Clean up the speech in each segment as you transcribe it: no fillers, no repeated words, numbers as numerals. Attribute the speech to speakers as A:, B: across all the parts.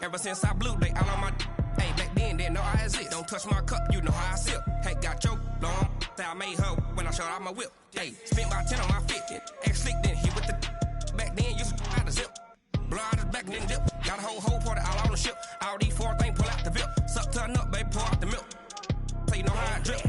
A: Ever since I blew, they all on my hey, back then, didn't know I exist. Don't touch my cup, you know how I sip. Hey, got choked, long. Say I made her when I showed out my whip. Hey, spent about 10 on my 50. Ex-slick, then hit with the back then, used to out the zip. Blow out his back, then dip. Got a whole party all on the ship. All these four things, pull out the VIP. Suck to a nut, baby, pour out the milk. So you know how I drip.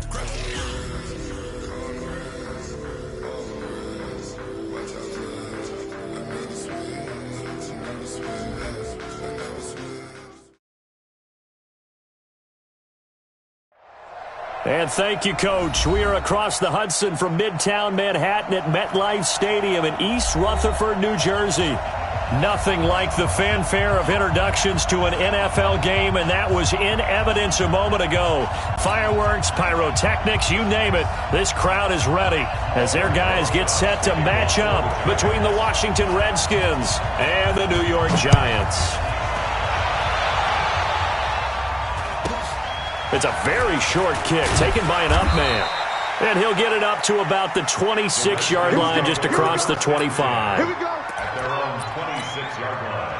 B: And thank you, Coach. We are across the Hudson from Midtown Manhattan at MetLife Stadium in East Rutherford, New Jersey. Nothing like the fanfare of introductions to an NFL game, and that was in evidence a moment ago. Fireworks, pyrotechnics, you name it. This crowd is ready as their guys get set to match up between the Washington Redskins and the New York Giants. It's a very short kick taken by an up man. And he'll get it up to about the 26-yard line just across the 25.
C: Here we go. At their own 26-yard line.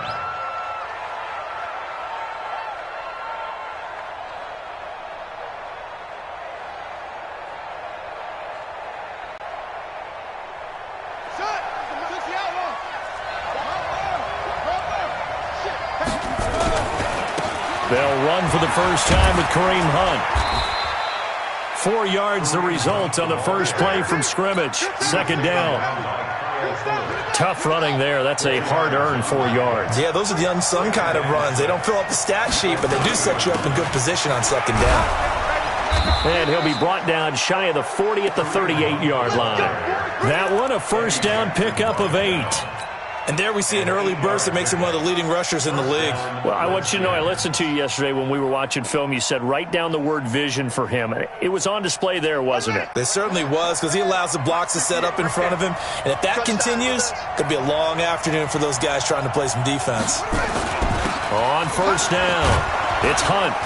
B: They'll run for the first time with Kareem Hunt. 4 yards the result on the first play from scrimmage. Second down. Tough running there. That's a hard-earned 4 yards.
D: Yeah, those are the unsung kind of runs. They don't fill up the stat sheet, but they do set you up in good position on second down.
B: And he'll be brought down shy of the 40 at the 38-yard line. That one, a first down pickup of 8.
D: And there we see an early burst that makes him one of the leading rushers in the league.
B: Well, I want you to know, I listened to you yesterday when we were watching film. You said write down the word vision for him. It was on display there, wasn't it?
D: It certainly was, because he allows the blocks to set up in front of him. And if that continues, it could be a long afternoon for those guys trying to play some defense.
B: On first down, it's Hunt.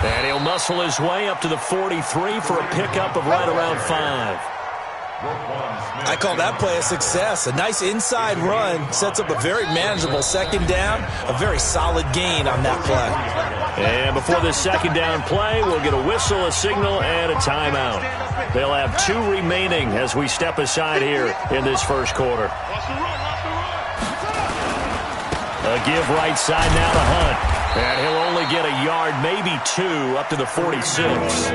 B: And he'll muscle his way up to the 43 for a pickup of right around 5.
D: I call that play a success. A nice inside run sets up a very manageable second down, a very solid gain on that play.
B: And before this second down play, we'll get a whistle, a signal, and a timeout. They'll have 2 remaining as we step aside here in this first quarter. A give right side now to Hunt. And he'll only get a yard, maybe 2, up to the 46.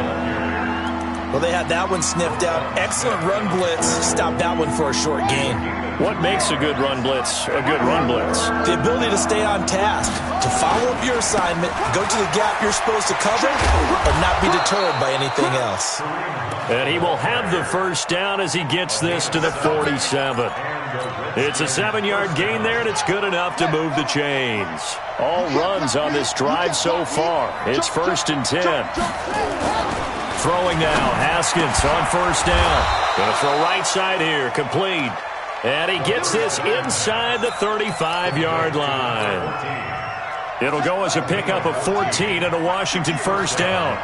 D: Well, they had that one sniffed out. Excellent run blitz. Stopped that one for a short gain.
B: What makes a good run blitz a good run blitz?
D: The ability to stay on task, to follow up your assignment, go to the gap you're supposed to cover, and not be deterred by anything else.
B: And he will have the first down as he gets this to the 47. It's a 7-yard gain there, and it's good enough to move the chains. All runs on this drive so far. It's 1st and 10. Throwing now, Haskins on first down. Going to throw right side here, complete. And he gets this inside the 35-yard line. It'll go as a pickup of 14 and a Washington first down.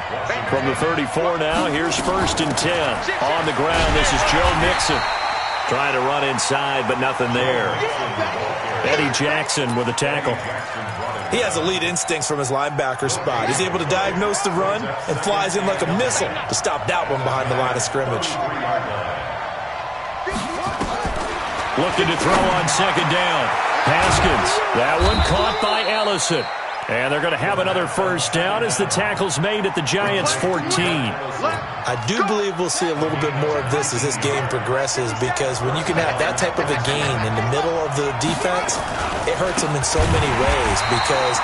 B: From the 34 now, here's 1st and 10. On the ground, this is Joe Mixon. Trying to run inside, but nothing there. Eddie Jackson with a tackle.
D: He has elite instincts from his linebacker spot. He's able to diagnose the run and flies in like a missile to stop that one behind the line of scrimmage.
B: Looking to throw on second down. Haskins. That one caught by Ellison. And they're going to have another first down as the tackle's made at the Giants' 14.
D: I do believe we'll see a little bit more of this as this game progresses, because when you can have that type of a gain in the middle of the defense, it hurts them in so many ways, because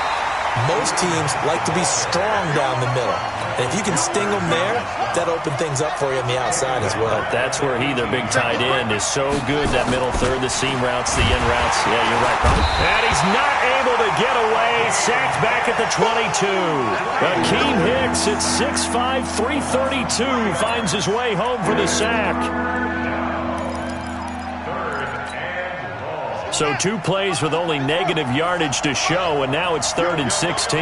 D: most teams like to be strong down the middle. And if you can sting them there, that opens things up for you on the outside as well.
B: That's where their big tight end, is so good, that middle third, the seam routes, the in routes. Yeah, you're right, Bob. And he's not able to get away. Sacked back at the 22. Akeem Hicks at 6'5", 332 finds his way home for the sack. So 2 plays with only negative yardage to show, and now it's 3rd and 16.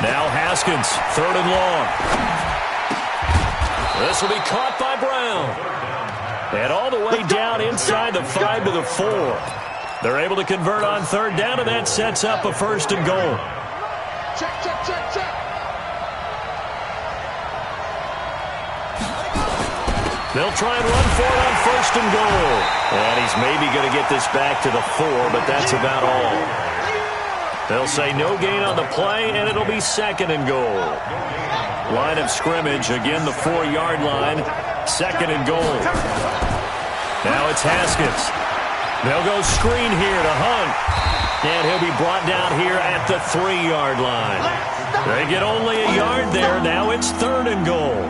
B: Now Haskins, 3rd and long. This will be caught by Brown. And all the way down inside the 5 to the 4. They're able to convert on third down, and that sets up a first and goal.
E: Check, check, check, check.
B: They'll try and run for it on first and goal. And he's maybe going to get this back to the 4, but that's about all. They'll say no gain on the play, and it'll be second and goal. Line of scrimmage, again the 4-yard line. Second and goal. Now it's Haskins. They'll go screen here to Hunt. And he'll be brought down here at the 3-yard line. They get only a yard there. Now it's third and goal.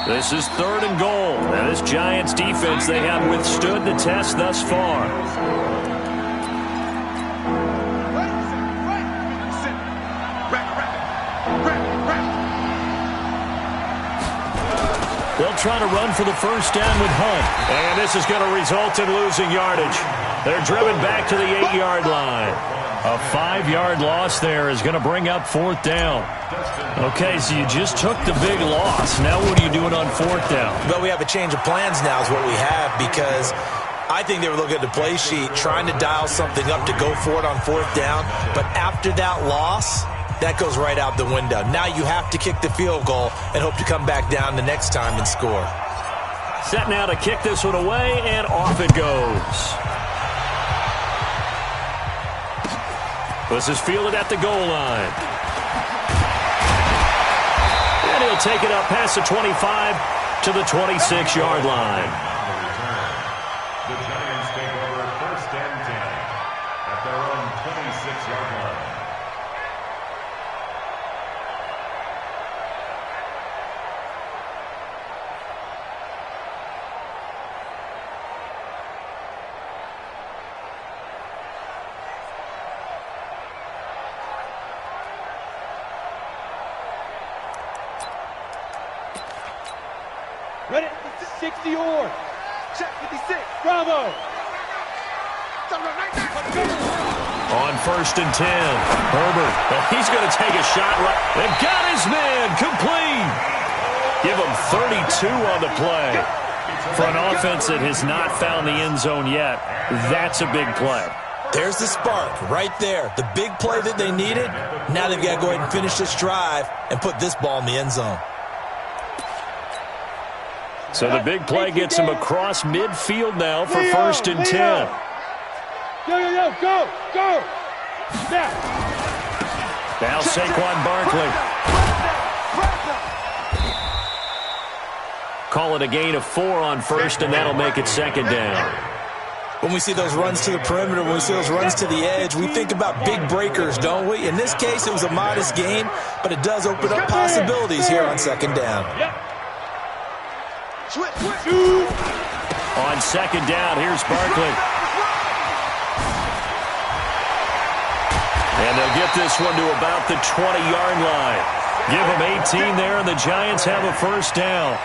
B: This is third and goal. Now this Giants defense, they have withstood the test thus far. They'll try to run for the first down with Hunt. And this is going to result in losing yardage. They're driven back to the 8-yard line. A 5-yard loss there is going to bring up fourth down. Okay, so you just took the big loss. Now what are you doing on fourth down?
D: Well, we have a change of plans now is what we have, because I think they were looking at the play sheet, trying to dial something up to go for it on fourth down. But after that loss, that goes right out the window. Now you have to kick the field goal and hope to come back down the next time and score.
B: Set now to kick this one away, and off it goes. This is fielded at the goal line. And he'll take it up past the 25 to the 26-yard line.
C: The Giants take over first and 10 at their own 26-yard line.
E: Ready? 60 or. Check 56. Bravo.
B: On first and 10, Herbert. Well, he's going to take a shot right. They've got his man complete. Give him 32 on the play. For an offense that has not found the end zone yet, that's a big play.
D: There's the spark right there. The big play that they needed. Now they've got to go ahead and finish this drive and put this ball in the end zone.
B: So the big play gets him across midfield now for first and 10.
E: Yo, go, go.
B: Now Saquon Barkley. Call it a gain of 4 on first, and that'll make it second down.
D: When we see those runs to the perimeter, when we see those runs to the edge, we think about big breakers, don't we? In this case, it was a modest gain, but it does open up possibilities here on second down.
B: On second down, here's Barkley. And they'll get this one to about the 20-yard line. Give them 18 there, and the Giants have a first down.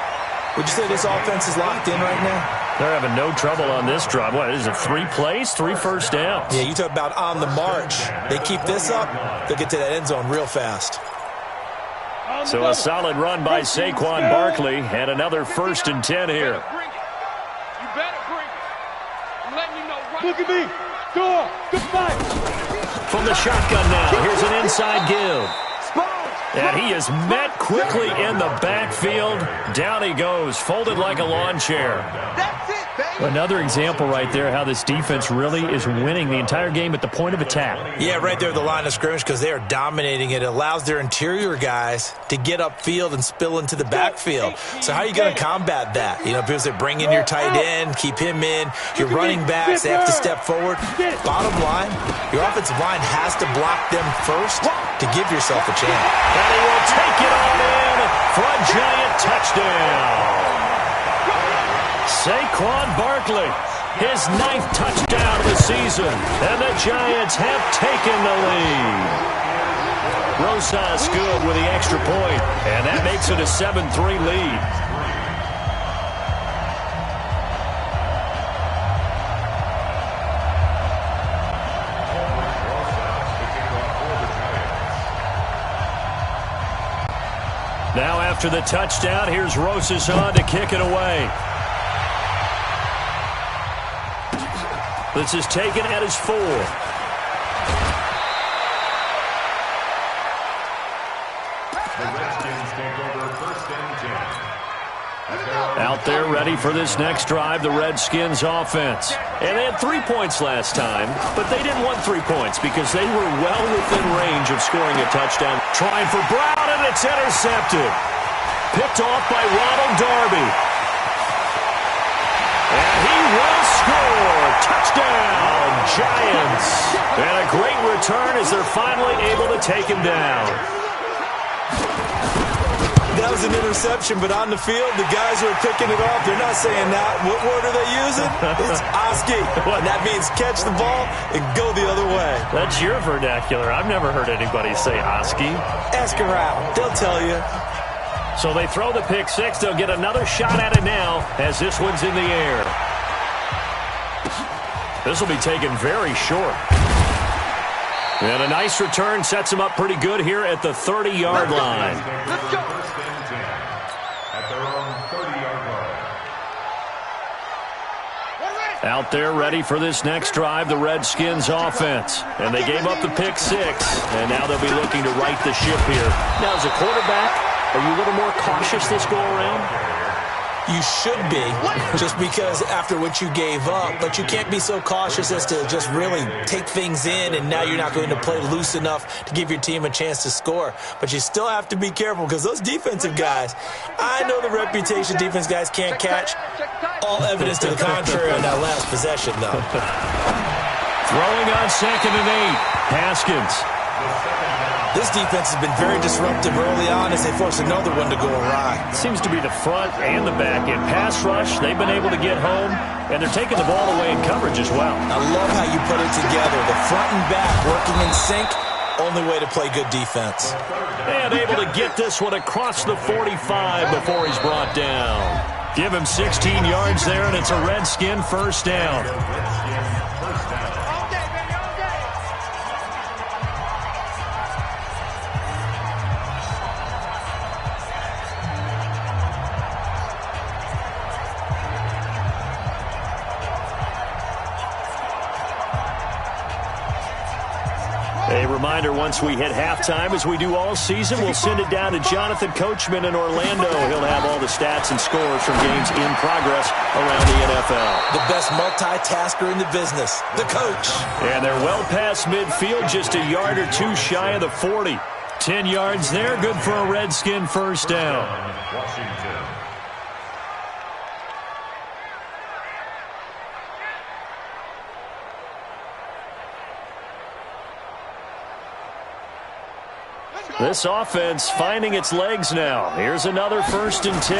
D: Would you say this offense is locked in right now?
B: They're having no trouble on this drive. What, is it 3 plays, 3 first downs?
D: Yeah, you talk about on the march. They keep this up, they'll get to that end zone real fast.
B: So a solid run by Saquon Barkley, and another first and 10 here.
E: You better bring it. Let me know right. Look at me. Go. Goodbye.
B: From the shotgun now, here's an inside give. And he is met quickly in the backfield. Down he goes, folded like a lawn chair.
E: That's it, baby.
B: Another example right there how this defense really is winning the entire game at the point of attack.
D: Yeah, right there at the line of scrimmage, because they are dominating it. It allows their interior guys to get upfield and spill into the backfield. So how are you going to combat that? You know, because they bring in your tight end, keep him in. Your running backs, they have to step forward. Bottom line, your offensive line has to block them first to give yourself a chance.
B: And he will take it on in for a Giant touchdown. Saquon Barkley, his 9th touchdown of the season, and the Giants have taken the lead. Rosas good with the extra point, and that makes it a 7-3 lead. Now after the touchdown, here's Rosas on to kick it away. This is taken at his 4.
C: The Redskins take over 1st and 10.
B: Out there ready for this next drive, the Redskins offense. And they had 3 points last time, but they didn't want 3 points because they were well within range of scoring a touchdown. Trying for Brown, and it's intercepted. Picked off by Ronald Darby. And he will score. Touchdown, Giants. And a great return as they're finally able to take him down.
D: That was an interception, but on the field, the guys who are picking it off, they're not saying that. What word are they using? It's Oski. And that means catch the ball and go the other way.
B: That's your vernacular. I've never heard anybody say Oski.
D: Ask around. They'll tell you.
B: So they throw the pick 6. They'll get another shot at it now as this one's in the air. This will be taken very short. And a nice return sets him up pretty good here at the 30-yard line.
C: Let's go. 1st and 10 at their own 30-yard line.
B: Out there ready for this next drive, the Redskins offense. And they gave up the pick 6, and now they'll be looking to right the ship here. Now, as a quarterback, are you a little more cautious this go-around?
D: You should be, just because after what you gave up, but you can't be so cautious as to just really take things in, and now you're not going to play loose enough to give your team a chance to score. But you still have to be careful because those defensive guys, I know the reputation defense guys can't catch. All evidence to the contrary on that last possession, though.
B: Throwing on 2nd and 8, Haskins.
D: This defense has been very disruptive early on as they force another one to go awry.
B: Seems to be the front and the back end. Pass rush, they've been able to get home, and they're taking the ball away in coverage as well.
D: I love how you put it together. The front and back working in sync, only way to play good defense.
B: And able to get this one across the 45 before he's brought down. Give him 16 yards there, and it's a Redskin first down. A reminder, once we hit halftime, as we do all season, we'll send it down to Jonathan Coachman in Orlando. He'll have all the stats and scores from games in progress around the NFL.
D: The best multitasker in the business, the coach.
B: And they're well past midfield, just a yard or two shy of the 40. 10 yards there, good for a Redskin first down.
C: Washington.
B: This offense finding its legs now. Here's another 1st and 10.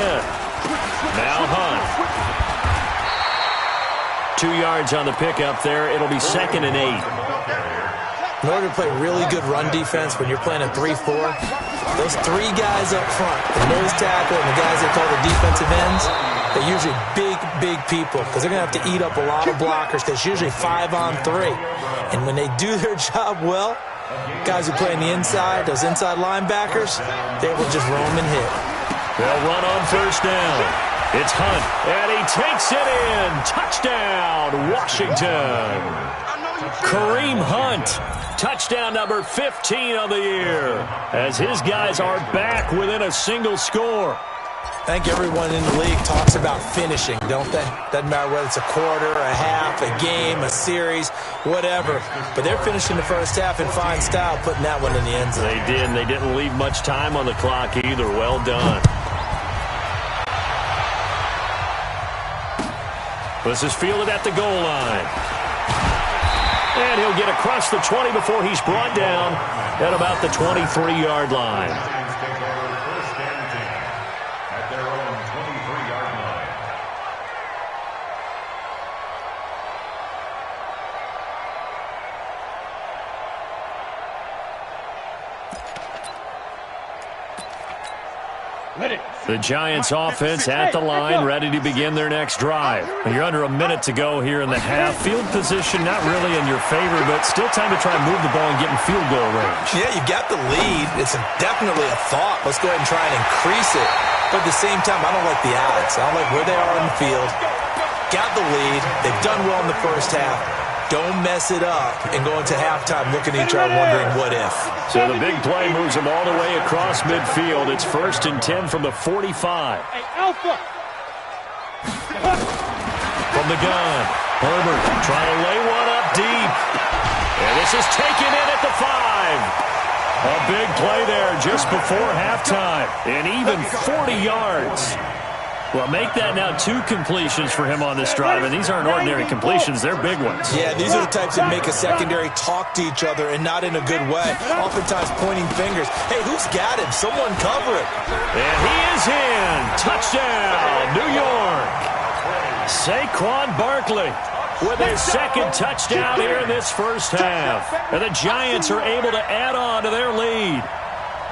B: Now Hunt. 2 yards on the pickup there. It'll be 2nd and 8.
D: In order to play really good run defense when you're playing a 3-4, those 3 guys up front, the nose tackle and the guys they call the defensive ends, they're usually big people because they're going to have to eat up a lot of blockers. There's usually 5 on 3. And when they do their job well, guys who play on the inside, those inside linebackers, they will just roam and hit.
B: They'll run on first down. It's Hunt, and he takes it in. Touchdown, Washington. Kareem Hunt, touchdown number 15 of the year, as his guys are back within a single score.
D: I think everyone in the league talks about finishing, don't they? Doesn't matter whether it's a quarter, a half, a game, a series, whatever. But they're finishing the first half in fine style, putting that one in the end zone.
B: They did, and they didn't leave much time on the clock either. Well done. This is fielded at the goal line. And he'll get across the 20 before he's brought down at about the 23-yard line. The Giants offense at the line, ready to begin their next drive. You're under a minute to go here in the half. Field position not really in your favor, but still time to try and move the ball and get in field goal range.
D: Yeah, you got the lead. It's definitely a thought. Let's go ahead and try and increase it. But at the same time, I don't like the odds. I don't like where they are in the field. Got the lead. They've done well in the first half. Don't mess it up and go into halftime looking at each other wondering what if.
B: So the big play moves them all the way across midfield. It's 1st and 10 from the 45.
E: Hey, Alpha!
B: From the gun, Herbert trying to lay one up deep. And this is taken in at the 5. A big play there just before halftime. And even 40 yards. Well, make that now 2 completions for him on this drive, and these aren't ordinary completions. They're big ones.
D: Yeah, these are the types that make a secondary talk to each other and not in a good way. Oftentimes pointing fingers. Hey, who's got him? Someone cover it.
B: And he is in. Touchdown, New York. Saquon Barkley with his 2nd touchdown here in this first half. And the Giants are able to add on to their lead.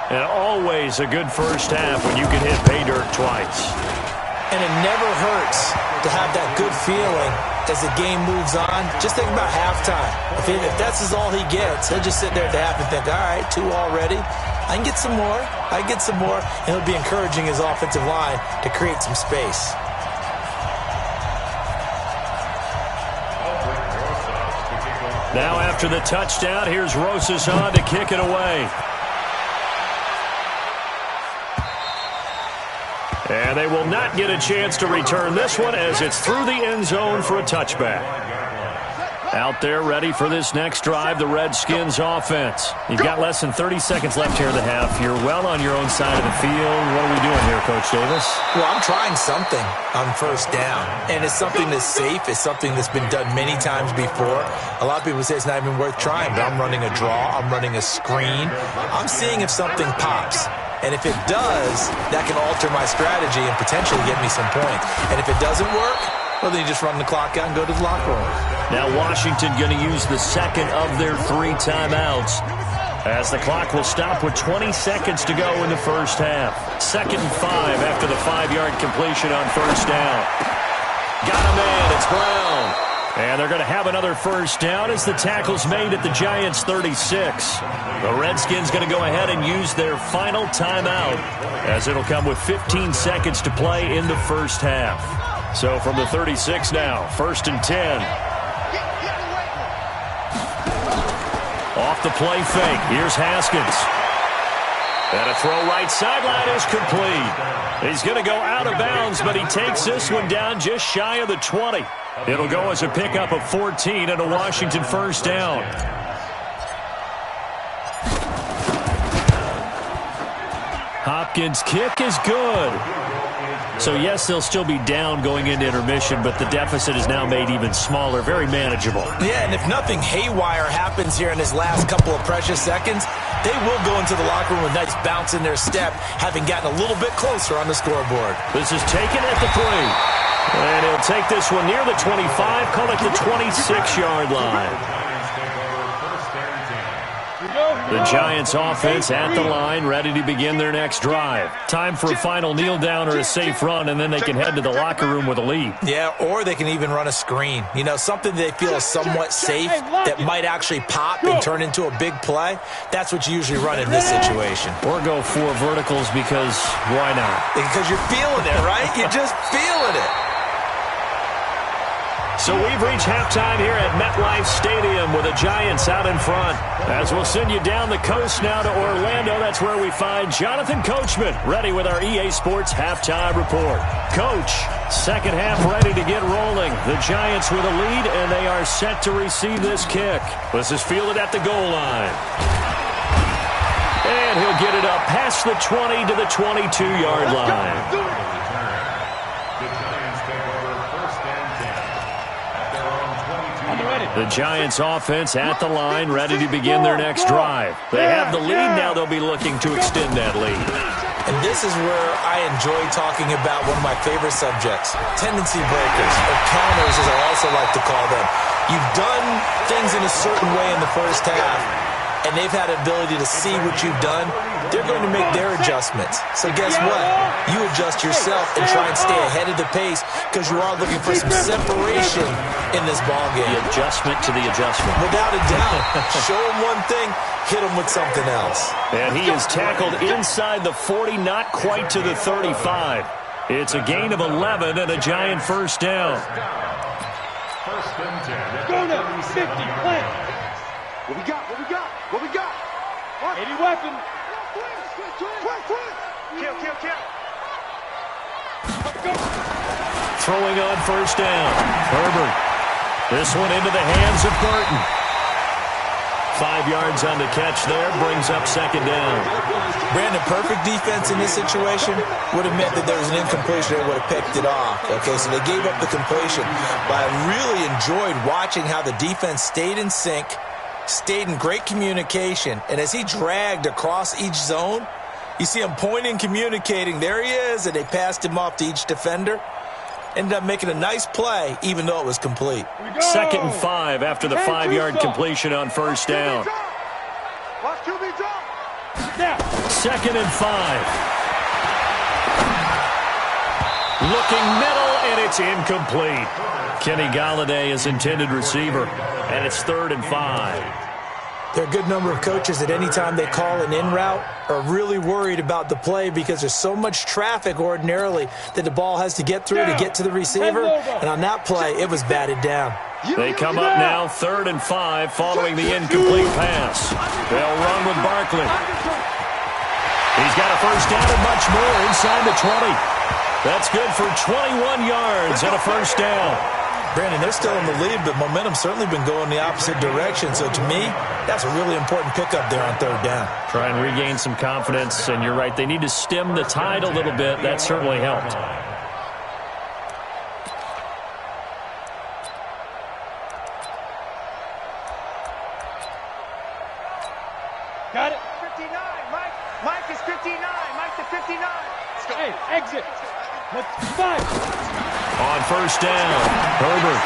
B: And always a good first half when you can hit pay dirt twice.
D: And it never hurts to have that good feeling as the game moves on. Just think about halftime. If that's all he gets, he'll just sit there at the half and think, all right, 2 already. I can get some more. I can get some more. And he'll be encouraging his offensive line to create some space.
B: Now after the touchdown, here's Rosas on to kick it away. And they will not get a chance to return this one as it's through the end zone for a touchback. Out there ready for this next drive, the Redskins offense. You've got less than 30 seconds left here in the half. You're well on your own side of the field. What are we doing here, Coach Davis?
D: Well, I'm trying something on first down. And it's something that's safe. It's something that's been done many times before. A lot of people say it's not even worth trying, but I'm running a draw. I'm running a screen. I'm seeing if something pops. And if it does, that can alter my strategy and potentially get me some points. And if it doesn't work, well, then you just run the clock out and go to the locker room.
B: Now Washington going to use the 2nd of their 3 timeouts as the clock will stop with 20 seconds to go in the first half. 2nd and 5 after the 5-yard completion on first down. Got a man. It's Brown. And they're going to have another first down as the tackle's made at the Giants' 36. The Redskins going to go ahead and use their final timeout as it'll come with 15 seconds to play in the first half. So from the 36 now, 1st and 10. Off the play fake. Here's Haskins. And a throw right sideline is complete. He's going to go out of bounds, but he takes this one down just shy of the 20. It'll go as a pickup of 14 and a Washington first down. Hopkins' kick is good. So, yes, they'll still be down going into intermission, but the deficit is now made even smaller, very manageable.
D: Yeah, and if nothing haywire happens here in this last couple of precious seconds, they will go into the locker room with a nice bounce in their step, having gotten a little bit closer on the scoreboard.
B: This is taken at the 3. And he'll take this one near the 25, call it the 26-yard line. The Giants offense at the line, ready to begin their next drive. Time for a final kneel down or a safe run, and then they can head to the locker room with a lead.
D: Yeah, or they can even run a screen. You know, something they feel is somewhat safe that might actually pop and turn into a big play. That's what you usually run in this situation.
B: Or go 4 verticals because why not?
D: Because you're feeling it, right? You're just feeling it.
B: So we've reached halftime here at MetLife Stadium with the Giants out in front. As we'll send you down the coast now to Orlando, that's where we find Jonathan Coachman, ready with our EA Sports halftime report. Coach, second half ready to get rolling. The Giants with a lead, and they are set to receive this kick. This is fielded at the goal line. And he'll get it up past the 20 to the 22-yard line. The Giants offense at the line, ready to begin their next drive. They have the lead now. They'll be looking to extend that lead.
D: And this is where I enjoy talking about one of my favorite subjects, tendency breakers, or counters as I also like to call them. You've done things in a certain way in the first half, and they've had an ability to see what you've done. They're going to make their adjustments. So guess what? You adjust yourself and try and stay ahead of the pace because you are looking for some separation in this ballgame.
B: The adjustment to the adjustment.
D: Without a doubt. Show them one thing, hit them with something else.
B: And he is tackled inside the 40, not quite to the 35. It's a gain of 11 and a Giant first down.
C: First and 10.
E: Go now, 50, plant. What we got? What we got? What we got? 80 weapon. Kill, kill, kill. Go.
B: Throwing on first down. Herbert. This one into the hands of Burton. 5 yards on the catch there, brings up second down.
D: Brandon, perfect defense in this situation would have meant that there was an incompletion and would have picked it off. Okay, so they gave up the completion. But I really enjoyed watching how the defense stayed in sync, stayed in great communication, and as he dragged across each zone, you see him pointing, communicating. There he is, and they passed him off to each defender. Ended up making a nice play, even though it was complete.
B: Second and 5 after the 5-yard completion on first down. Second and 5. Looking middle, and it's incomplete. Kenny Galladay is intended receiver, and it's 3rd and 5.
D: There are a good number of coaches that any time they call an in route are really worried about the play because there's so much traffic ordinarily that the ball has to get through to get to the receiver. And on that play, it was batted down.
B: They come up now 3rd and 5 following the incomplete pass. They'll run with Barkley. He's got a first down and much more inside the 20. That's good for 21 yards and a first down.
D: Brandon, they're still in the lead, but momentum's certainly been going the opposite direction. So to me, that's a really important pickup there on 3rd down.
B: Try and regain some confidence, and you're right. They need to stem the tide a little bit. That certainly helped.
E: Got it. 59, Mike. Mike is 59. Mike to 59. Let's go. Hey, exit. Let's fight.
B: On first down, Herbert.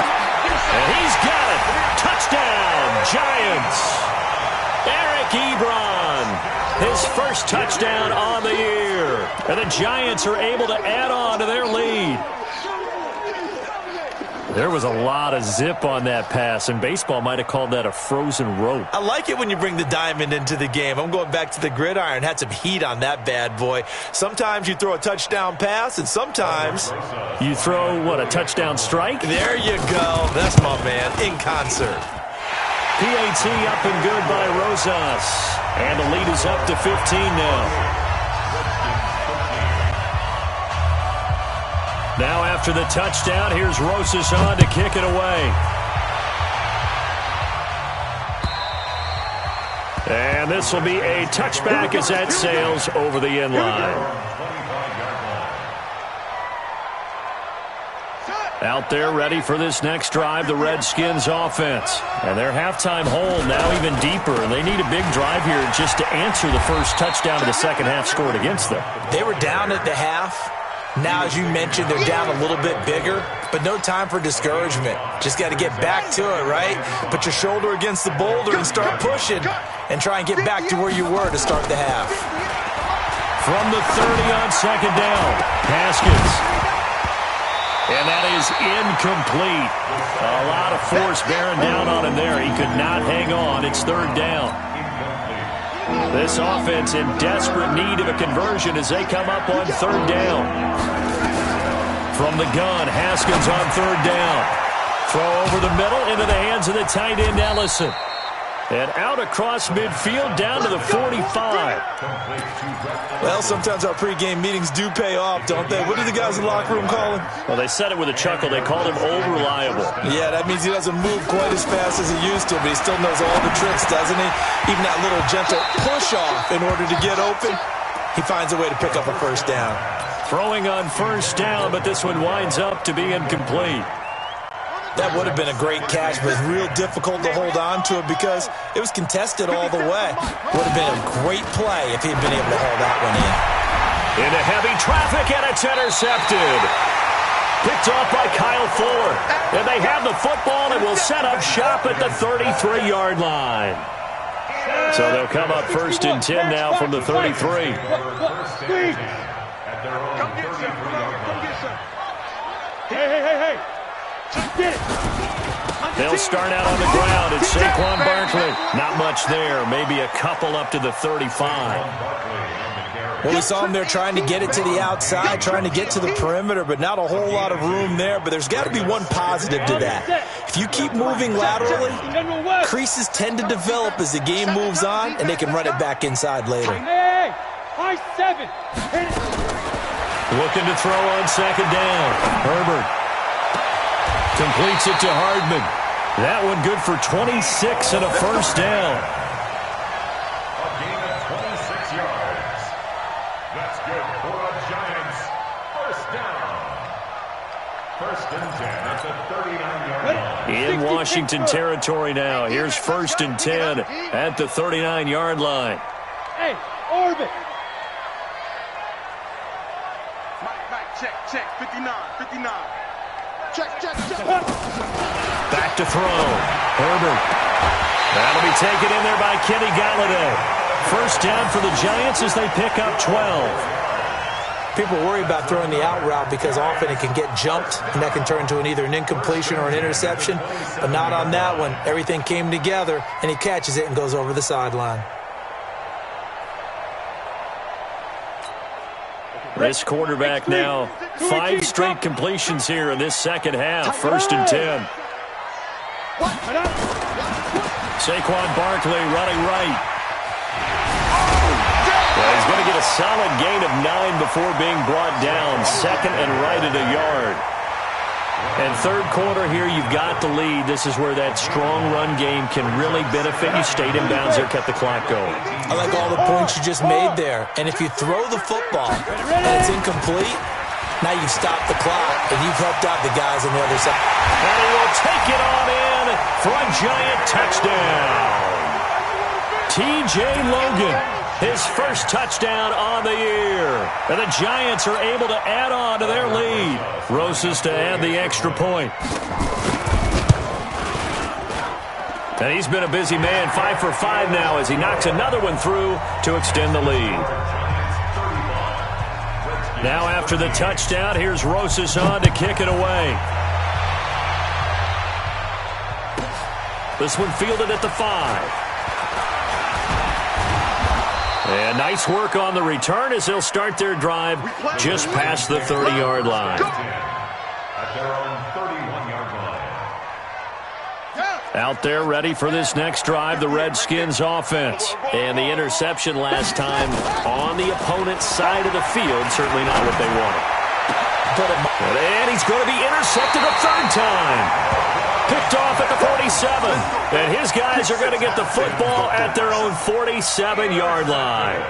B: And he's got it. Touchdown, Giants. Eric Ebron, his first touchdown on the year. And the Giants are able to add on to their lead. There was a lot of zip on that pass, and baseball might have called that a frozen rope.
D: I like it when you bring the diamond into the game. I'm going back to the gridiron. Had some heat on that bad boy. Sometimes you throw a touchdown pass, and sometimes
B: you throw, what, a touchdown strike?
D: There you go. That's my man, in concert.
B: PAT up and good by Rosas. And the lead is up to 15 now. Now after the touchdown, here's Rosas on to kick it away. And this will be a touchback as that sails over the end line. Out there ready for this next drive, the Redskins offense. And their halftime hole now even deeper. And they need a big drive here just to answer the first touchdown of the second half scored against them.
D: They were down at the half. Now, as you mentioned, they're down a little bit bigger, but no time for discouragement. Just got to get back to it, right? Put your shoulder against the boulder and start pushing and try and get back to where you were to start the half.
B: From the 30 on second down, Haskins. And that is incomplete. A lot of force bearing down on him there. He could not hang on. It's 3rd down. This offense in desperate need of a conversion as they come up on 3rd down. From the gun, Haskins on 3rd down. Throw over the middle into the hands of the tight end, Ellison. And out across midfield down to the 45.
D: Well, sometimes our pregame meetings do pay off, don't they? What do the guys in the locker room call him?
B: Well, they said it with a chuckle. They called him old reliable.
D: Yeah, that means he doesn't move quite as fast as he used to, but he still knows all the tricks, doesn't he? Even that little gentle push-off in order to get open, he finds a way to pick up a first down.
B: Throwing on first down, but this one winds up to be incomplete.
D: That would have been a great catch, but it's real difficult to hold on to it because it was contested all the way. Would have been a great play if he'd been able to hold that one in.
B: Into heavy traffic, and it's intercepted. Picked off by Kyle Fuller. And they have the football and will set up shop at the 33-yard line. So they'll come up 1st and 10 now from the 33.
E: Hey.
B: They'll start out on the ground. It's Saquon Barkley. Not much there. Maybe a couple up to the 35.
D: Well, we saw him there trying to get it to the outside, trying to get to the perimeter, but not a whole lot of room there. But there's got to be one positive to that. If you keep moving laterally, creases tend to develop as the game moves on, and they can run it back inside later.
E: High 7.
B: Looking to throw on second down. Herbert completes it to Hardman. That one good for 26 and a first down.
C: A gain of 26 yards. That's good for the Giants. First down. First and 10 at the 39-yard line.
B: In Washington territory now. Here's first and 10 at the 39-yard line.
E: Hey, orbit.
F: Check, 59. Check.
B: Back to throw. Herbert. That'll be taken in there by Kenny Galladay. First down for the Giants as they pick up 12.
D: People worry about throwing the out route because often it can get jumped, and that can turn into either an incompletion or an interception. But not on that one. Everything came together, and he catches it and goes over the sideline.
B: This quarterback now, 5 straight completions here in this second half. First and 10. Saquon Barkley running right. Well, he's going to get a solid gain of 9 before being brought down. Second and right at a yard. And third quarter here, you've got the lead. This is where that strong run game can really benefit you. Stayed in bounds there, kept the clock going.
D: I like all the points you just made there. And if you throw the football and it's incomplete, now you've stopped the clock and you've helped out the guys on the other side.
B: And he will take it on in for a Giant touchdown. T.J. Logan, his first touchdown on the year. And the Giants are able to add on to their lead. Rosas to add the extra point. And he's been a busy man, 5 for 5 now as he knocks another one through to extend the lead. Now after the touchdown, here's Rosas on to kick it away. This one fielded at the 5. And nice work on the return as they'll start their drive just past the 30-yard line.
C: At their own 31-yard line.
B: Out there ready for this next drive, the Redskins offense. And the interception last time on the opponent's side of the field, certainly not what they wanted. And he's going to be intercepted a third time. Picked off at the 47. And his guys are going to get the football at their own 47-yard line.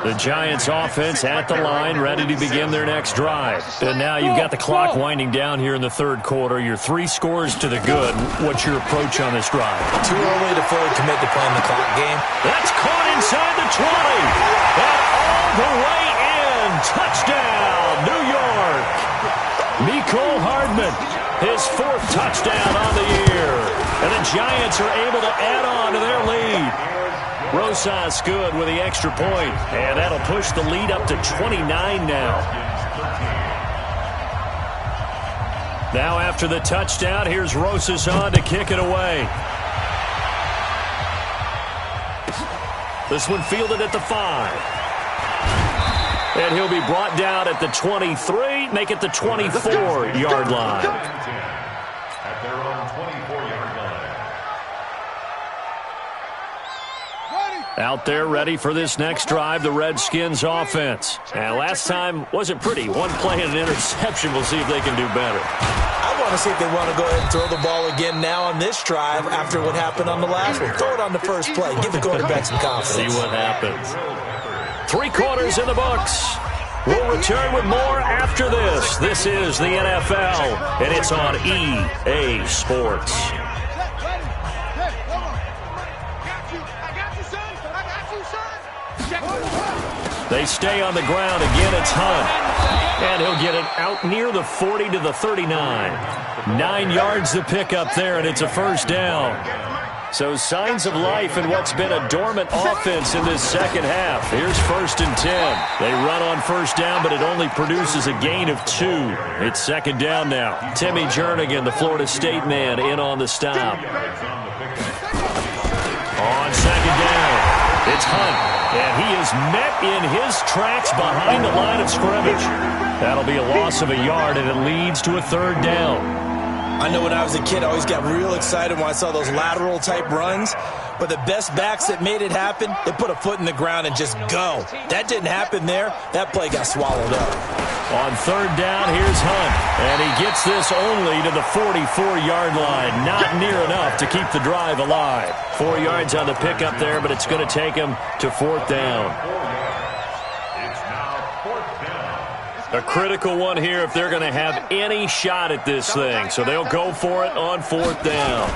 B: The Giants offense at the line, ready to begin their next drive. And now you've got the clock winding down here in the third quarter. You're 3 scores to the good. What's your approach on this drive?
D: Too early to fully commit to playing the clock game.
B: That's caught inside the 20. And all the way in. Touchdown, New York. Mecole Hardman, his 4th touchdown on the year. And the Giants are able to add on to their lead. Rosas good with the extra point. And that'll push the lead up to 29 now. Now after the touchdown, here's Rosas on to kick it away. This one fielded at the 5. And he'll be brought down at the 23, make it the 24-yard line.
C: At their own 24-yard line.
B: Out there ready for this next drive, the Redskins offense. And last time wasn't pretty. One play and an interception. We'll see if they can do better.
D: I want to see if they want to go ahead and throw the ball again now on this drive after what happened on the last one. Throw it on the first play. Give the quarterback some confidence.
B: See what happens. 3 quarters in the books. We'll return with more after this. This is the NFL, and it's on EA Sports. They stay on the ground. Again, it's Hunt. And he'll get it out near the 40 to the 39. 9 yards to pick up there, and it's a first down. So signs of life in what's been a dormant offense in this second half. Here's first and 10. They run on first down, but it only produces a gain of 2. It's second down now. Timmy Jernigan, the Florida State man, in on the stop. On second down, It's Hunt, and he is met in his tracks behind the line of scrimmage. That'll be a loss of a yard, and it leads to a third down.
D: I know when I was a kid, I always got real excited when I saw those lateral-type runs. But the best backs that made it happen, they put a foot in the ground and just go. That didn't happen there. That play got swallowed up.
B: On third down, here's Hunt. And he gets this only to the 44-yard line. Not near enough to keep the drive alive. 4 yards on the pickup there, but it's going to take him to fourth down.
C: It's now fourth down.
B: A critical one here if they're going to have any shot at this thing. So they'll go for it on fourth down.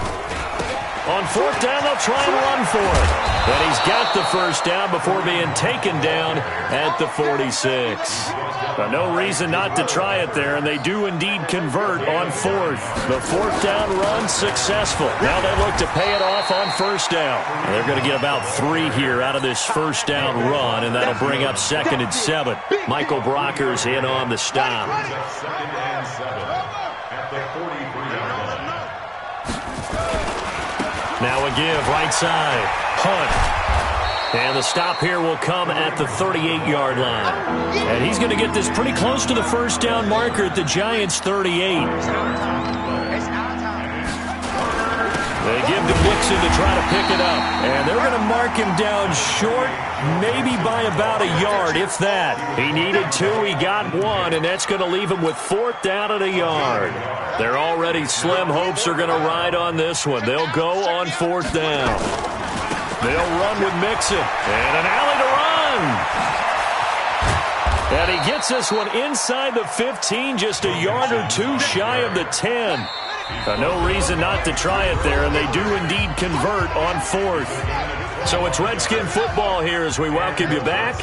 B: On fourth down, they'll try and run for it. But he's got the first down before being taken down at the 46. But no reason not to try it there, and they do indeed convert on fourth. The fourth down run successful. Now they look to pay it off on first down. And they're going to get about 3 here out of this first down run, and that'll bring up 2nd and 7. Michael Brocker's in on the stop.
C: 2nd and 7 at the 43-yard line.
B: Now a give, right side, Hunt. And the stop here will come at the 38-yard line. And he's going to get this pretty close to the first down marker at the Giants' 38. They give to Mixon to try to pick it up. And they're going to mark him down short, maybe by about a yard, if that. He needed 2, he got 1, and that's going to leave him with 4th down at a yard. They're already slim hopes are going to ride on this one. They'll go on 4th down. They'll run with Mixon. And an alley to run. And he gets this one inside the 15, just a yard or 2 shy of the 10. No reason not to try it there, and they do indeed convert on 4th. So it's Redskin football here as we welcome you back.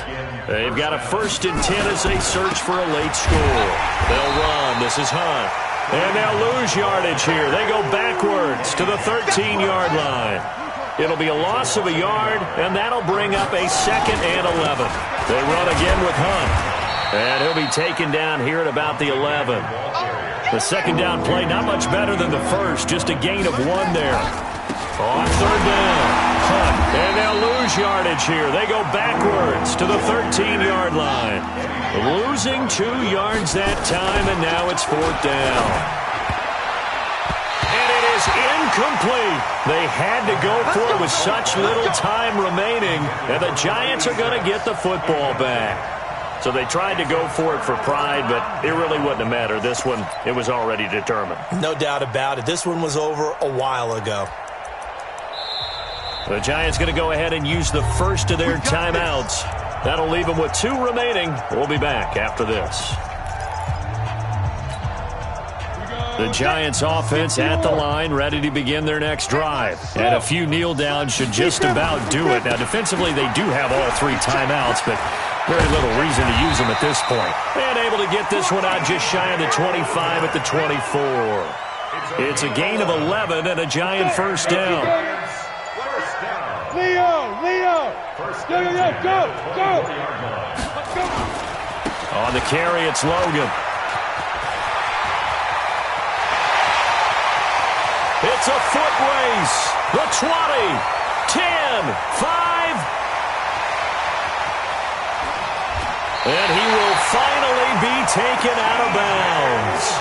B: They've got a 1st and 10 as they search for a late score. They'll run. This is Hunt. And they'll lose yardage here. They go backwards to the 13-yard line. It'll be a loss of a yard, and that'll bring up a 2nd and 11. They run again with Hunt. And he'll be taken down here at about the 11. The 2nd down play, not much better than the first, just a gain of 1 there. On 3rd down, Hunt, and they'll lose yardage here. They go backwards to the 13-yard line. Losing 2 yards that time, and now it's 4th down. And it is incomplete. They had to go for it with such little time remaining, and the Giants are going to get the football back. So they tried to go for it for pride, but it really wouldn't have mattered. This one, it was already determined.
D: No doubt about it. This one was over a while ago.
B: The Giants going to go ahead and use the first of their timeouts. That'll leave them with 2 remaining. We'll be back after this. The Giants offense at the line, ready to begin their next drive. And a few kneel downs should just about do it. Now, defensively, they do have all 3 timeouts, but very little reason to use them at this point. And able to get this one out just shy of the 25 at the 24. It's a gain of 11 and a Giant first down.
E: Leo! Go!
B: On the carry, it's Logan. It's a foot race. The 20, 10, 5. And he will finally be taken out of bounds.